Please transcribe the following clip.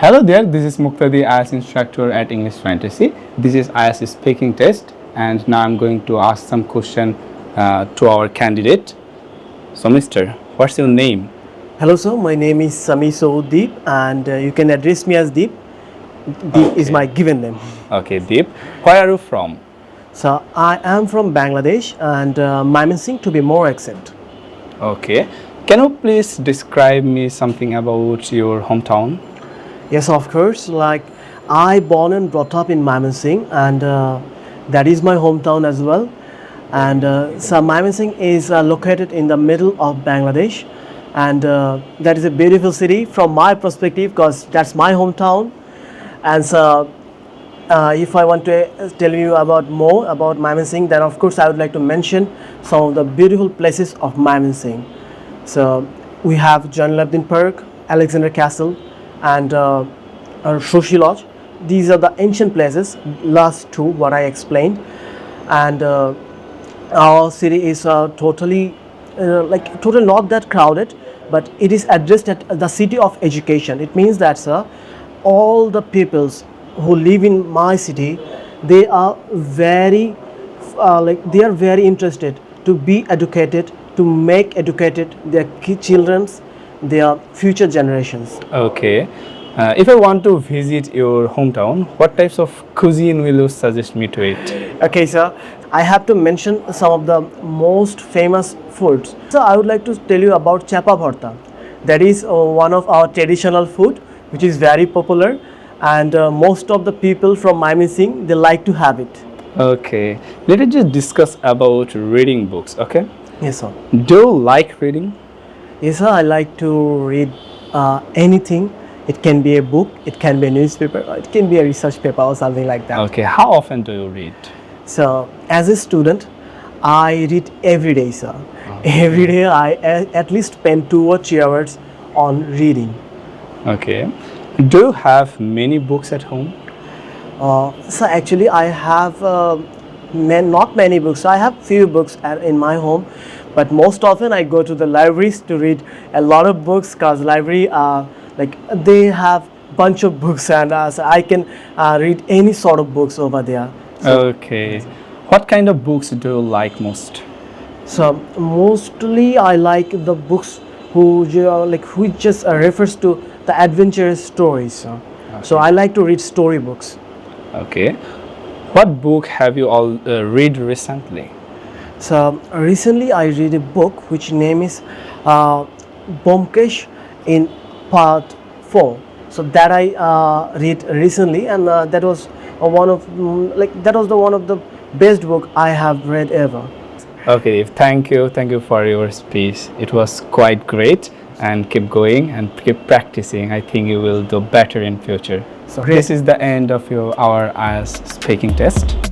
Hello there, this is Muktadi, IELTS instructor at English Fantasy. This is IELTS speaking test, and now I'm going to ask some question to our candidate. So, Mister, what's your name? Hello, sir. My name is Samiso Deep, and you can address me as Deep. Deep is my given name. Okay, Deep. Where are you from? So I am from Bangladesh, and Mymensingh to be more exact. Okay. Can you please describe me something about your hometown? Yes, of course. Like I born and brought up in Mymensingh, and that is my hometown as well. And so Mymensingh is located in the middle of Bangladesh, and that is a beautiful city from my perspective because that's my hometown. And so if I want to tell you about more about Mymensingh, then of course I would like to mention some of the beautiful places of Mymensingh. So we have John Labdin Park, Alexander Castle, and Shoshi Lodge. These are the ancient places. Last two, what I explained, and our city is totally not that crowded, but it is addressed at the city of education. It means that all the peoples who live in my city, they are very they are very interested to be educated, to make educated their children's, their future generations. Okay. If I want to visit your hometown, what types of cuisine will you suggest me to eat? Okay, sir, I have to mention some of the most famous foods. So I would like to tell you about chapa bharta. That is one of our traditional food, which is very popular, and most of the people from Mymensingh, they like to have it. Okay. Let us just discuss about reading books. Okay. Yes, sir. Do you like reading? Yes, sir. I like to read anything. It can be a book, it can be a newspaper, or it can be a research paper or something like that. Okay. How often do you read? So, as a student, I read every day, sir. Okay. Every day, I at least spend 2 or 3 hours on reading. Okay. Do you have many books at home? So, actually, I have not many books. I have few books in my home, but most often I go to the libraries to read a lot of books because library they have bunch of books, and so I can read any sort of books over there. So, Okay. What kind of books do you like most? so mostly I like the books who just refers to the adventurous stories. So I like to read story books. Okay. What book have you all read recently? So recently I read a book which name is Bomkesh in part 4. So that I read recently, and that was one of one of the best book I have read ever. Okay, thank you for your speech. It was quite great, and keep going and keep practicing. I think you will do better in future. So this is the end of our IELTS speaking test.